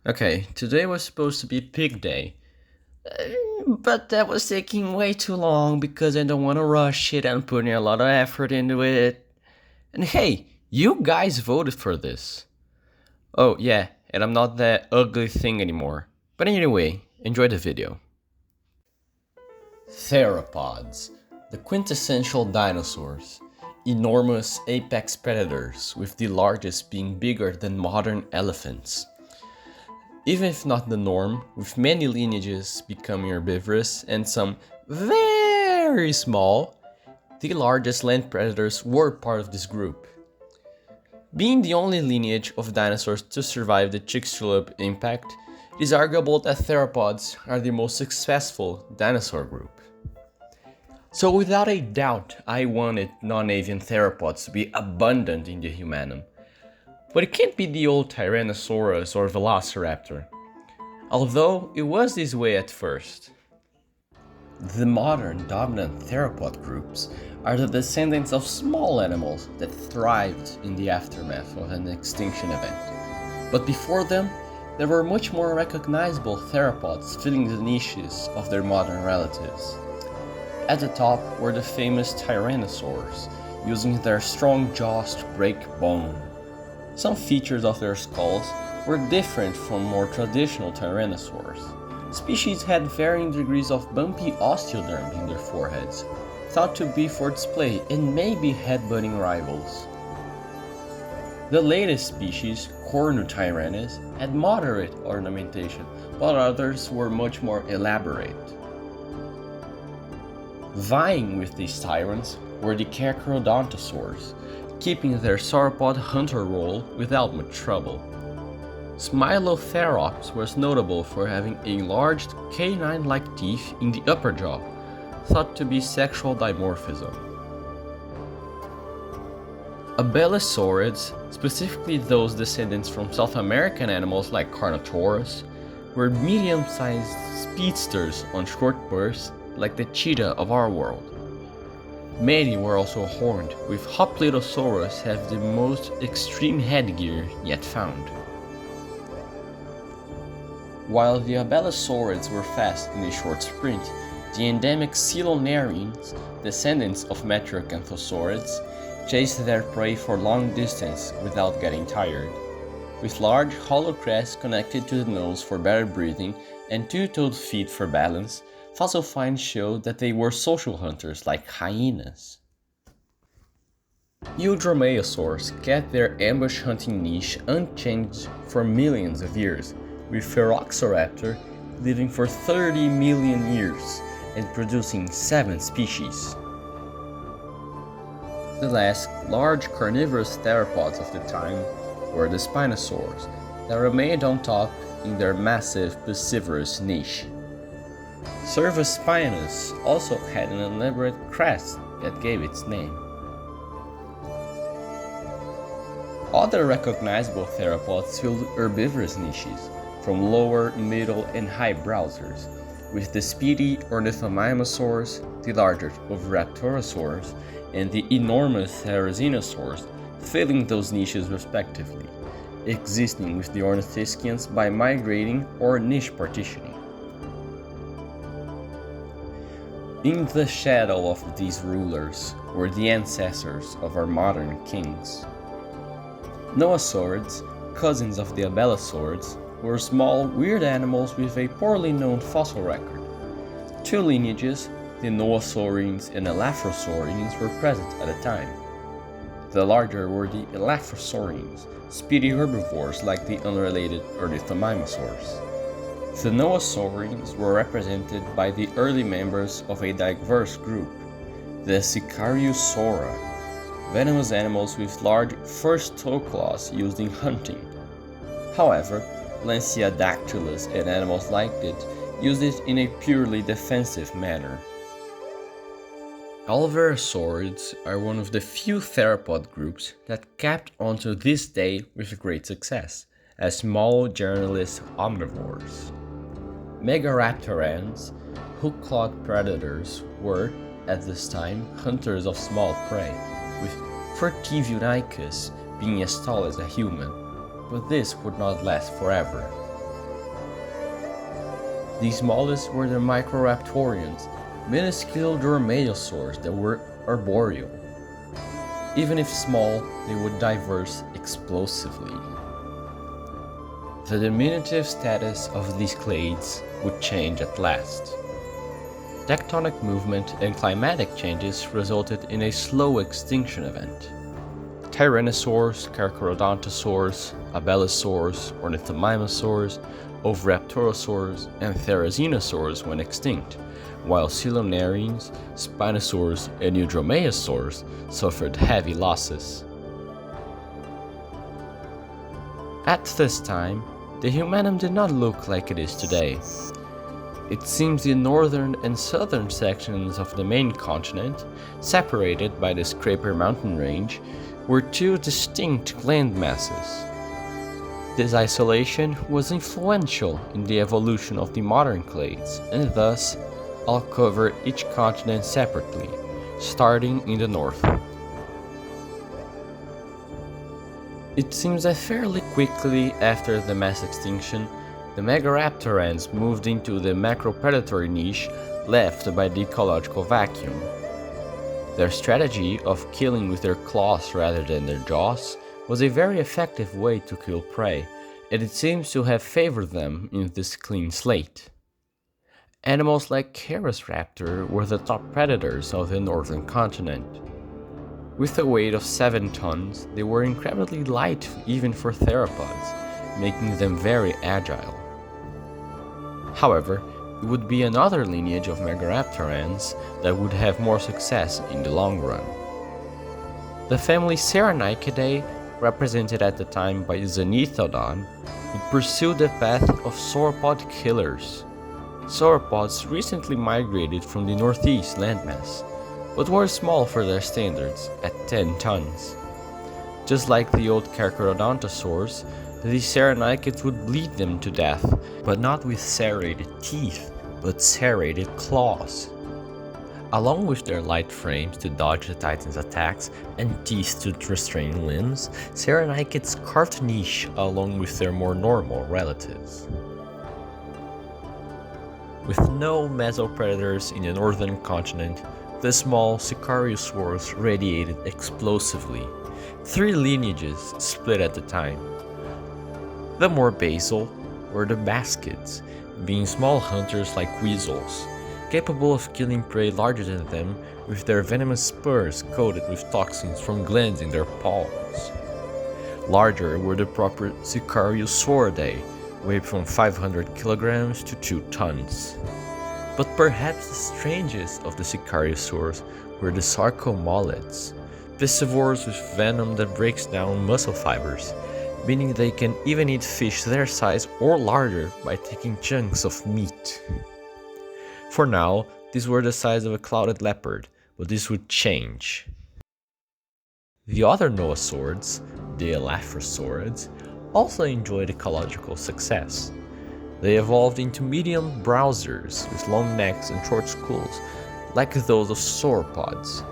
Okay, today was supposed to be pig day, but that was taking way too long because I don't want to rush it and putting a lot of effort into it. And hey, you guys voted for this. Oh, yeah, and I'm not that ugly thing anymore. But anyway, enjoy the video. Theropods, the quintessential dinosaurs. Enormous apex predators, with the largest being bigger than modern elephants. Even if not the norm, with many lineages becoming herbivorous and some very small, the largest land predators were part of this group. Being the only lineage of dinosaurs to survive the Chicxulub impact, it is arguable that theropods are the most successful dinosaur group. So without a doubt, I wanted non-avian theropods to be abundant in the Humanum. But it can't be the old Tyrannosaurus or Velociraptor, although it was this way at first. The modern dominant theropod groups are the descendants of small animals that thrived in the aftermath of an extinction event. But before them, there were much more recognizable theropods filling the niches of their modern relatives. At the top were the famous tyrannosaurs, using their strong jaws to break bone. Some features of their skulls were different from more traditional tyrannosaurs. Species had varying degrees of bumpy osteoderm in their foreheads, thought to be for display and maybe headbutting rivals. The latest species, Cornutyrannus, had moderate ornamentation, while others were much more elaborate. Vying with these tyrants were the Carcharodontosaurs, keeping their sauropod hunter role without much trouble. Smylotherops was notable for having enlarged canine-like teeth in the upper jaw, thought to be sexual dimorphism. Abelisaurids, specifically those descendants from South American animals like Carnotaurus, were medium-sized speedsters on short bursts like the cheetah of our world. Many were also horned, with Hoplitosaurus have the most extreme headgear yet found. While the Abelisaurids were fast in a short sprint, the endemic Coelonarians, descendants of Metriacanthosaurids, chased their prey for long distance without getting tired. With large hollow crests connected to the nose for better breathing and two-toed feet for balance, fossil finds show that they were social hunters like hyenas. Eudromaeosaurs kept their ambush hunting niche unchanged for millions of years, with Feroxoraptor living for 30 million years and producing 7 species. The last large carnivorous theropods of the time were the Spinosaurs, that remained on top in their massive piscivorous niche. Cervus spinus also had an elaborate crest that gave its name. Other recognizable theropods filled herbivorous niches, from lower, middle, and high browsers, with the speedy Ornithomimosaurs, the larger Oviraptorosaurs, and the enormous Therizinosaurs filling those niches respectively, existing with the Ornithischians by migrating or niche partitioning. In the shadow of these rulers were the ancestors of our modern kings. Noasaurids, cousins of the Abelisaurids, were small, weird animals with a poorly known fossil record. Two lineages, the Noasaurians and Elaphosaurians, were present at the time. The larger were the Elaphosaurians, speedy herbivores like the unrelated Ornithomimosaurs. The Noasaurians were represented by the early members of a diverse group, the Sicariusaura, venomous animals with large first toe claws used in hunting. However, Lanciadactylus and animals like it used it in a purely defensive manner. Alverosaurids are one of the few theropod groups that kept on to this day with great success, as small journalist omnivores. Megaraptorans, hook-clawed predators, were, at this time, hunters of small prey, with Furtivunicus being as tall as a human, but this would not last forever. The smallest were the Microraptorians, minuscule dromaeosaurs that were arboreal. Even if small, they would diverse explosively. The diminutive status of these clades would change at last. Tectonic movement and climatic changes resulted in a slow extinction event. Tyrannosaurs, Carcharodontosaurs, Abelisaurs, Ornithomimosaurs, Oviraptorosaurs, and Therizinosaurs went extinct, while Coelurinaries, Spinosaurs, and Eudromaeosaurs suffered heavy losses. At this time, the Humanum did not look like it is today. It seems the northern and southern sections of the main continent, separated by the Scraper mountain range, were two distinct land masses. This isolation was influential in the evolution of the modern clades, and thus I'll cover each continent separately, starting in the north. It seems that fairly quickly after the mass extinction, the Megaraptorans moved into the macropredatory niche left by the ecological vacuum. Their strategy of killing with their claws rather than their jaws was a very effective way to kill prey, and it seems to have favored them in this clean slate. Animals like Carasraptor were the top predators of the northern continent. With a weight of 7 tons, they were incredibly light even for theropods, making them very agile. However, it would be another lineage of Megaraptorans that would have more success in the long run. The family Ceranaicidae, represented at the time by Zenithodon, would pursue the path of sauropod killers. Sauropods recently migrated from the northeast landmass, but were small for their standards at 10 tons. Just like the old Carcharodontosaurs, the Ceranaicids would bleed them to death, but not with serrated teeth, but serrated claws. Along with their light frames to dodge the Titan's attacks and teeth to restrain limbs, Ceranaicids carved niche along with their more normal relatives. With no mesopredators in the northern continent, the small Sicariosaurs radiated explosively. 3 lineages split at the time. The more basal were the Baskids, being small hunters like weasels, capable of killing prey larger than them with their venomous spurs coated with toxins from glands in their paws. Larger were the proper Sicariosauridae, weighed from 500 kilograms to 2 tons. But perhaps the strangest of the Sicariosaurs were the Sarcomolids, piscivores with venom that breaks down muscle fibers, meaning they can even eat fish their size or larger by taking chunks of meat. For now, these were the size of a clouded leopard, but this would change. The other noosaurids, the Elaphrosaurids, also enjoyed ecological success. They evolved into medium browsers with long necks and short skulls, like those of sauropods.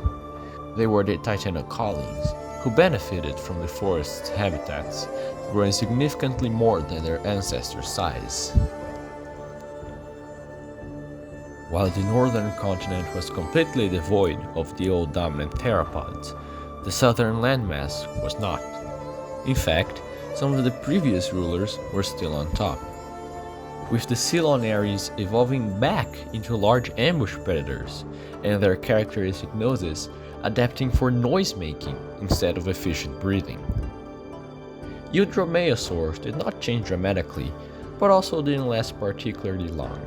They were the Titanocolines, who benefited from the forest's habitats, growing significantly more than their ancestors' size. While the northern continent was completely devoid of the old dominant theropods, the southern landmass was not. In fact, some of the previous rulers were still on top, with the Coelurinaries evolving back into large ambush predators, and their characteristic noses adapting for noise-making instead of efficient breathing. Eudromaeosaurs did not change dramatically, but also didn't last particularly long.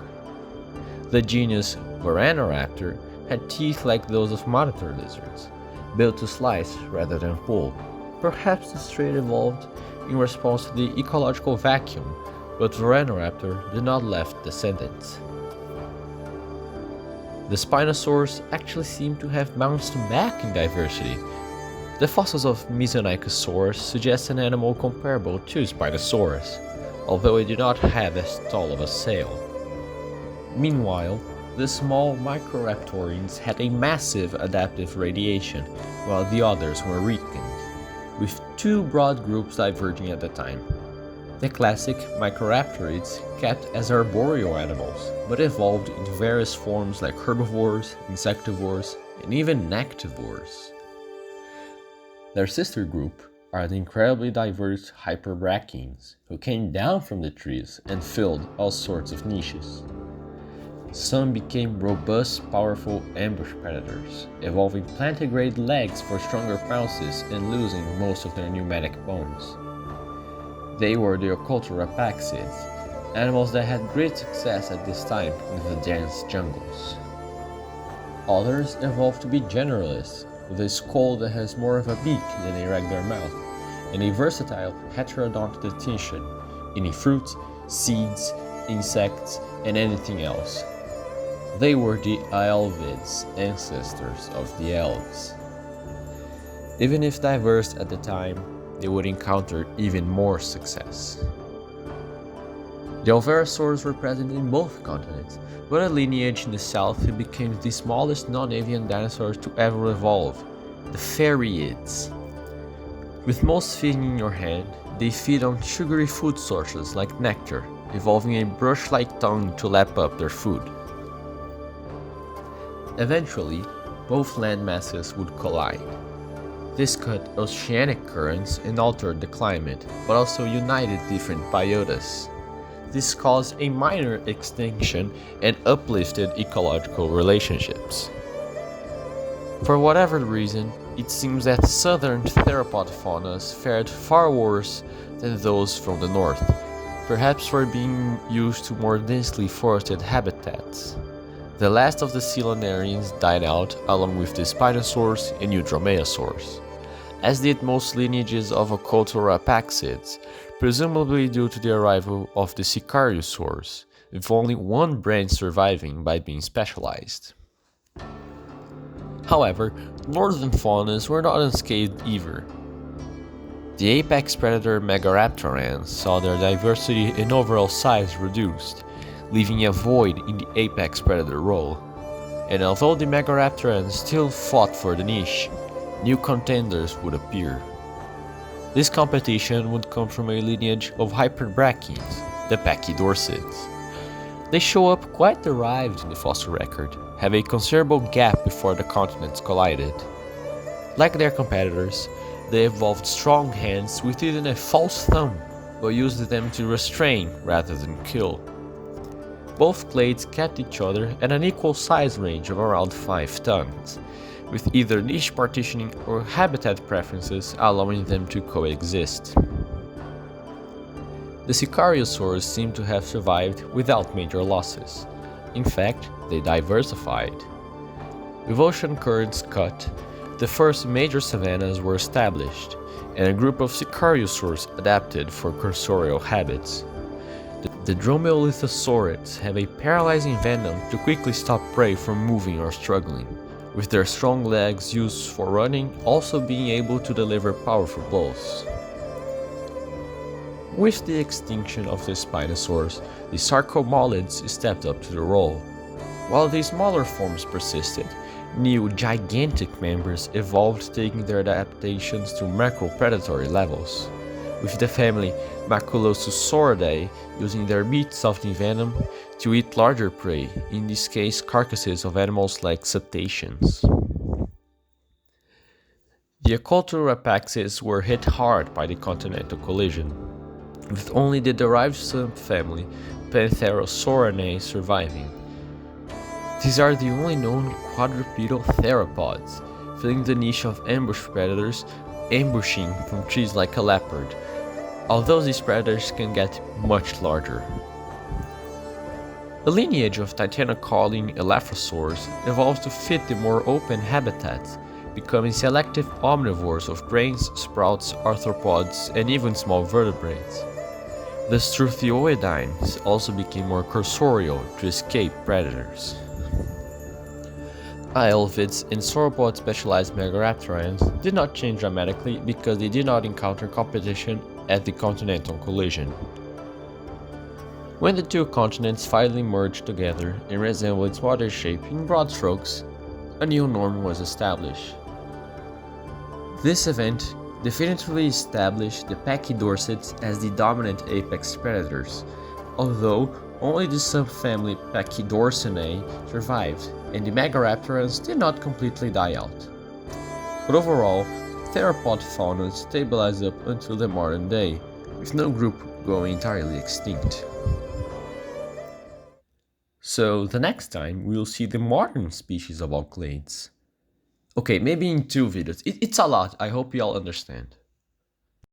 The genus Varanoraptor had teeth like those of monitor lizards, built to slice rather than pull. Perhaps this trait evolved in response to the ecological vacuum, but Varanoraptor did not left descendants. The Spinosaurs actually seem to have bounced back in diversity. The fossils of Mesonechosaurus suggest an animal comparable to Spinosaurus, although it did not have as tall of a sail. Meanwhile, the small Microraptorians had a massive adaptive radiation, while the others were weakened, with 2 broad groups diverging at the time. The classic Microraptorids kept as arboreal animals, but evolved into various forms like herbivores, insectivores, and even nectivores. Their sister group are the incredibly diverse hyperbrachians, who came down from the trees and filled all sorts of niches. Some became robust, powerful ambush predators, evolving plantigrade legs for stronger pounces and losing most of their pneumatic bones. They were the Ocultoropaxids, animals that had great success at this time in the dense jungles. Others evolved to be generalists, with a skull that has more of a beak than a regular mouth, and a versatile heterodont dentition, eating fruits, seeds, insects, and anything else. They were the Aelvids, ancestors of the elves. Even if diverse at the time, they would encounter even more success. The Alverosaurs were present in both continents, but a lineage in the south who became the smallest non-avian dinosaurs to ever evolve, the Theriids. With most feeding in your hand, they feed on sugary food sources like nectar, evolving a brush-like tongue to lap up their food. Eventually, both land masses would collide. This cut oceanic currents and altered the climate, but also united different biotas. This caused a minor extinction and uplifted ecological relationships. For whatever reason, it seems that southern theropod faunas fared far worse than those from the north, perhaps for being used to more densely forested habitats. The last of the Silonarians died out along with the Spinosaurs and Eudromaeosaurs, as did most lineages of Ocultoropaxids, presumably due to the arrival of the Sicariosaurs, with only one branch surviving by being specialized. However, northern faunas were not unscathed either. The apex predator Megaraptorans saw their diversity and overall size reduced, leaving a void in the apex predator role. And although the Megaraptorans still fought for the niche, new contenders would appear. This competition would come from a lineage of hyperbrachians, the Pachydorsids. They show up quite derived in the fossil record, have a considerable gap before the continents collided. Like their competitors, they evolved strong hands with even a false thumb, but used them to restrain rather than kill. Both clades kept each other at an equal size range of around 5 tons, with either niche partitioning or habitat preferences allowing them to coexist. The Sicariosaurs seem to have survived without major losses. In fact, they diversified. With ocean currents cut, the first major savannas were established, and a group of Sicariosaurs adapted for cursorial habits. The Dromaeolithosaurids have a paralyzing venom to quickly stop prey from moving or struggling, with their strong legs used for running also being able to deliver powerful blows. With the extinction of the Spinosaurs, the Sarcomolids stepped up to the role. While the smaller forms persisted, new gigantic members evolved, taking their adaptations to macropredatory levels, with the family Maculosusauridae using their meat-softening venom to eat larger prey, in this case carcasses of animals like cetaceans. The Ocultoropaxids were hit hard by the Continental collision, with only the derived subfamily Pantherosaurinae surviving. These are the only known quadrupedal theropods, filling the niche of ambush predators, ambushing from trees like a leopard, although these predators can get much larger. The lineage of Titanocaudine Elaphosaurs evolved to fit the more open habitats, becoming selective omnivores of grains, sprouts, arthropods, and even small vertebrates. The Struthioidines also became more cursorial to escape predators. Aelvids and sauropod specialized Megaraptorans did not change dramatically because they did not encounter competition at the Continental collision. When the two continents finally merged together and resembled its modern shape in broad strokes, a new norm was established. This event definitively established the pachydorsids as the dominant apex predators, although only the subfamily Pachydorsinae survived, and the Megaraptorans did not completely die out. But overall, theropod fauna stabilized up until the modern day, with no group going entirely extinct. So the next time we'll see the modern species of auchlades. Okay, maybe in 2 videos. It's a lot, I hope you all understand.